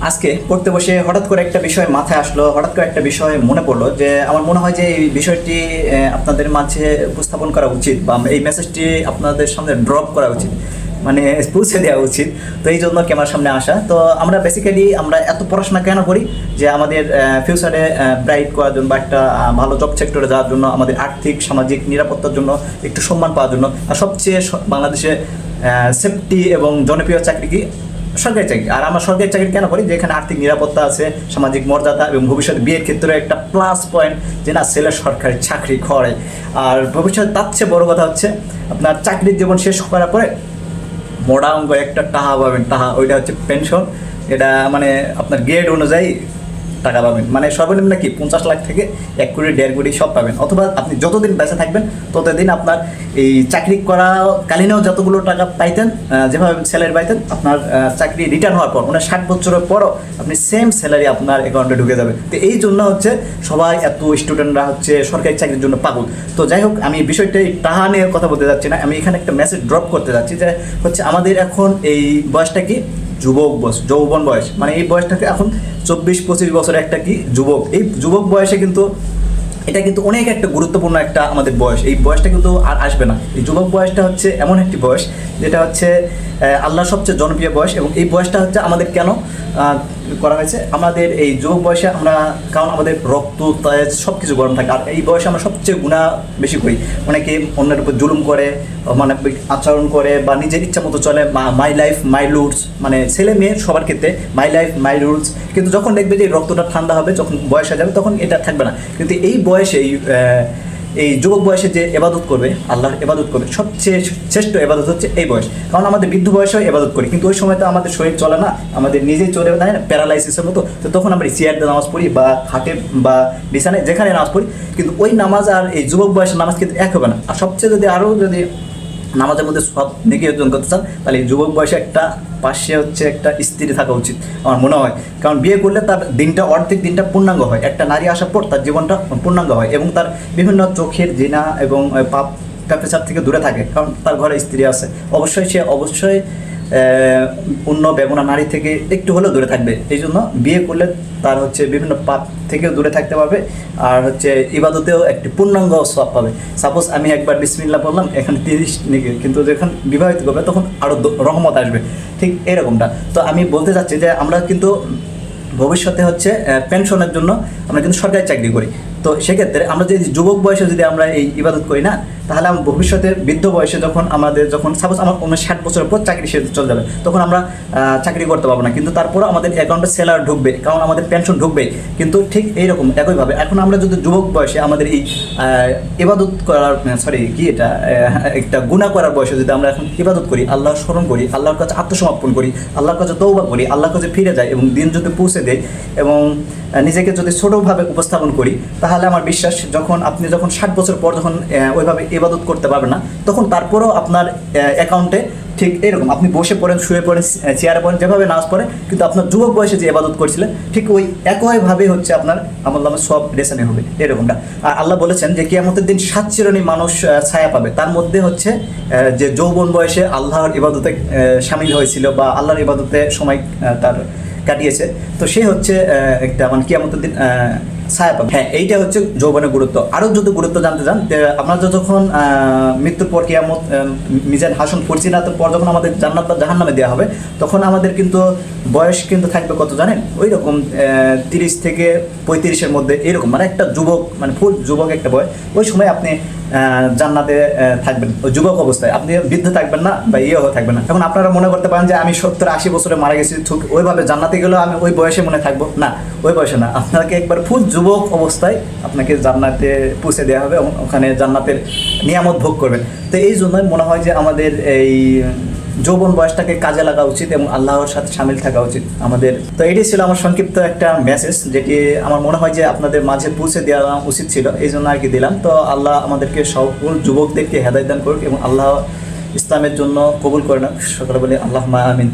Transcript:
আজকে পড়তে বসে হঠাৎ করে একটা বিষয় মাথায় আসলো, হঠাৎ করে একটা বিষয় মনে পড়লো যে আমার মনে হয় যে এই বিষয়টি আপনাদের মাঝে উপস্থাপন করা উচিত বা এই মেসেজটি আপনাদের সামনে ড্রপ করা উচিত, মানে পৌঁছে দেওয়া উচিত। তো এই জন্য ক্যামেরার সামনে আসা। তো আমরা বেসিক্যালি আমরা এত পড়াশোনা কেন করি? যে আমাদের ফিউচারে ব্রাইট করার জন্য বা একটা ভালো জব সেক্টরে যাওয়ার জন্য, আমাদের আর্থিক সামাজিক নিরাপত্তার জন্য, একটু সম্মান পাওয়ার জন্য। আর সবচেয়ে বাংলাদেশে সেফটি এবং জনপ্রিয় চাকরি কি? সরকারি চাকরি। আর আমরা সরকারি চাকরি কেন করি? যেখানে আর্থিক নিরাপত্তা আছে, সামাজিক মর্যাদা এবং ভবিষ্যতে বিয়ের ক্ষেত্রে একটা প্লাস পয়েন্ট যে না, ছেলে সরকারি চাকরি করে। আর ভবিষ্যতে তার চেয়ে বড় কথা হচ্ছে আপনার চাকরির জীবন শেষ করার পরে মোটা অঙ্কের একটা টাকা পাবেন, টাকা ওইটা হচ্ছে পেনশন। এটা মানে আপনার গ্রেড অনুযায়ী টাকা পাবেন, মানে সর্বনিম্ন কি 50 লাখ থেকে 1 কোটি 1.5 কোটি সব পাবেন। অথবা আপনি যতদিন বেঁচে থাকবেন ততদিন আপনার এই চাকরি করা কালীনও যতগুলো টাকা পাইতেন, যেভাবে স্যালারি পাইতেন, আপনার চাকরি রিটার্ন হওয়ার পর মানে 60 বছরের পরও আপনি সেম স্যালারি আপনার অ্যাকাউন্টে ঢুকে যাবে। তো এই জন্য হচ্ছে সবাই এত স্টুডেন্টরা হচ্ছে সরকারি চাকরির জন্য পাগল। তো যাই হোক, আমি বিষয়টা এই টাকা নিয়ে কথা বলতে যাচ্ছি না, আমি এখানে একটা মেসেজ ড্রপ করতে যাচ্ছি যে হচ্ছে আমাদের এখন এই বয়সটা কি? যুবক বয়স, যৌবন বয়স। মানে এই বয়সটাকে এখন 24-25 বছরের একটা কি যুবক। এই যুবক বয়সে কিন্তু এটা কিন্তু অনেক একটা গুরুত্বপূর্ণ একটা আমাদের বয়স। এই বয়সটা কিন্তু আর আসবে না। এই যুবক বয়সটা হচ্ছে এমন একটি বয়স যেটা হচ্ছে আল্লাহর সবচেয়ে জনপ্রিয় বয়স। এবং এই বয়সটা হচ্ছে আমাদের কেন করা হয়েছে? আমাদের এই যুবক বয়সে আমরা, কারণ আমাদের রক্ত তেজ সব কিছু গরম থাকে। আর এই বয়সে আমরা সবচেয়ে গুনাহ বেশি করি। অনেকে অন্যের উপর জুলুম করে, মানে আচরণ করে বা নিজের ইচ্ছা মতো চলে। মাই লাইফ মাই রুলস, মানে ছেলে মেয়ে সবার ক্ষেত্রে মাই লাইফ মাই রুলস। কিন্তু যখন দেখবে যে রক্তটা ঠান্ডা হবে, যখন বয়স হয়ে যাবে, তখন এটা থাকবে না। কিন্তু এই বয়সে এই যুবক বয়সে যে এবাদত করবে, আল্লাহর এবাদত করবে, সবচেয়ে শ্রেষ্ঠ এবাদত হচ্ছে এই বয়স। কারণ আমাদের বৃদ্ধ বয়সেও এবাদত করি, কিন্তু ওই সময় তো আমাদের শরীর চলে না, আমাদের নিজেই চলে যায় না, প্যারালাইসিসের মতো। তো তখন আমরা চেয়ারে নামাজ পড়ি বা খাটে বা বিছানায় যেখানে নামাজ পড়ি, কিন্তু ওই নামাজ আর এই যুবক বয়সের নামাজ কিন্তু এক হবে না। আর সবচেয়ে যদি নামাজের মধ্যে সব নেকি অর্জন করতে চান, তাহলে এই যুবক বয়সে একটা পাশে হচ্ছে একটা স্ত্রী থাকা উচিত আমার মনে হয়। কারণ বিয়ে করলে তার দিনটা, অর্ধেক দিনটা পূর্ণাঙ্গ হয়। একটা নারী আসার পর তার জীবনটা পূর্ণাঙ্গ হয় এবং তার বিভিন্ন চোখের জিনা এবং পাপ কাপেচার থেকে দূরে থাকে, কারণ তার ঘরে স্ত্রী আছে। সে অবশ্যই অন্য বেগুনা নারী থেকে একটু হলেও দূরে থাকবে। এই জন্য বিয়ে করলে তার হচ্ছে বিভিন্ন পাপ থেকেও দূরে থাকতে পারবে, আর হচ্ছে ইবাদতেও একটি পূর্ণাঙ্গ সওয়াব পাবে। সাপোজ আমি একবার বিসমিল্লাহ বললাম, এখানে 30 নেকি, কিন্তু যখন বিবাহিত করবে তখন আরও রহমত আসবে। ঠিক এরকমটা। তো আমি বলতে চাচ্ছি যে আমরা কিন্তু ভবিষ্যতে হচ্ছে পেনশনের জন্য আমরা কিন্তু সরকারি চাকরি করি। তো সেক্ষেত্রে আমরা যদি যুবক বয়সে যদি আমরা এই ইবাদত করি না, তাহলে আমরা ভবিষ্যতে বৃদ্ধ বয়সে যখন সাপোজ আমার 60 বছরের পর চাকরি শেষ চলে যাবে, তখন আমরা চাকরি করতে পারবো না, কিন্তু তারপরে আমাদের অ্যাকাউন্টে স্যালারি ঢুকবে, কারণ আমাদের পেনশন ঢুকবে। কিন্তু ঠিক এইরকম একইভাবে এখন আমরা যদি যুবক বয়সে আমাদের এই ইবাদত করার একটা গুনাহ করার বয়সে যদি আমরা এখন ইবাদত করি, আল্লাহর স্মরণ করি, আল্লাহর কাছে আত্মসমর্পণ করি, আল্লাহর কাছে তওবা করি, আল্লাহর কাছে ফিরে যাই এবং দিন যদি পৌঁছে দেয় এবং নিজেকে যদি ছোটোভাবে উপস্থাপন করি, তাহলে আমার বিশ্বাস আপনি যখন 60 বছর পর যখন ওইভাবে ইবাদত করতে পারবেন না, তখন তারপরেও আপনার অ্যাকাউন্টে ঠিক এরকম আপনি বসে পড়েন, শুয়ে পড়েন, চেয়ারে পড়েন, যেভাবে নামাজ পড়ে, কিন্তু আপনার যুবক বয়সে যে ইবাদত করছিলেন ঠিক ওই একইভাবে হচ্ছে আপনার আমলনামে সব রেশনে হবে এরকমটা। আর আল্লাহ বলেছেন যে কিয়ামতের দিন 7 শ্রেণীর মানুষ ছায়া পাবে। তার মধ্যে হচ্ছে যে যৌবন বয়সে আল্লাহর ইবাদতে সামিল হয়েছিল বা আল্লাহর ইবাদতে সময় তার কাটিয়েছে, তো সে হচ্ছে একটা মানে কিয়ামতের দিন ছায়া পাবে। হ্যাঁ, এইটা হচ্ছে যৌবনের গুরুত্ব। আরও যদি গুরুত্ব জানতে চান, আপনারা যখন মৃত্যুর পর কিয়ামত মিজান হাসন ফরজিনাতের পর যখন আমাদের জান্নাত বা জাহান্নামে দেওয়া হবে, তখন আমাদের কিন্তু বয়স কিন্তু থাকবে কত জানেন? ওই রকম 30 থেকে 35-এর মধ্যে, এরকম মানে একটা যুবক, মানে ফুল যুবক একটা বয়স। ওই সময় আপনি জান্নাতে থাকবেন ওই যুবক অবস্থায়, আপনি বৃদ্ধ থাকবেন না বা থাকবেন না। এখন আপনারা মনে করতে পারেন যে আমি 70-80 বছরে মারা গেছি, ওইভাবে জান্নাতে গেলেও আমি ওই বয়সে মনে থাকবো না, ওই বয়সে না। আপনাকে একবার ফুল যুবক অবস্থায় আপনাকে জান্নাতে পৌঁছে দেওয়া হবে এবং ওখানে জান্নাতের নিয়ামত ভোগ করবেন। তো এই জন্যই মনে হয় যে আমাদের এই যৌবন বয়সটাকে কাজে লাগা উচিত এবং আল্লাহর সাথে সামিল থাকা উচিত আমাদের। তো এটি ছিল আমার সংক্ষিপ্ত একটা মেসেজ, যেটি আমার মনে হয় যে আপনাদের মাঝে পৌঁছে দেওয়া উচিত ছিল, এই জন্য আর কি দিলাম। তো আল্লাহ আমাদেরকে সকল যুবকদেরকে হেদায়েত দান করুক এবং আল্লাহ ইসলামের জন্য কবুল করে না। সকলে বলে আল্লাহুম্মা আমিন।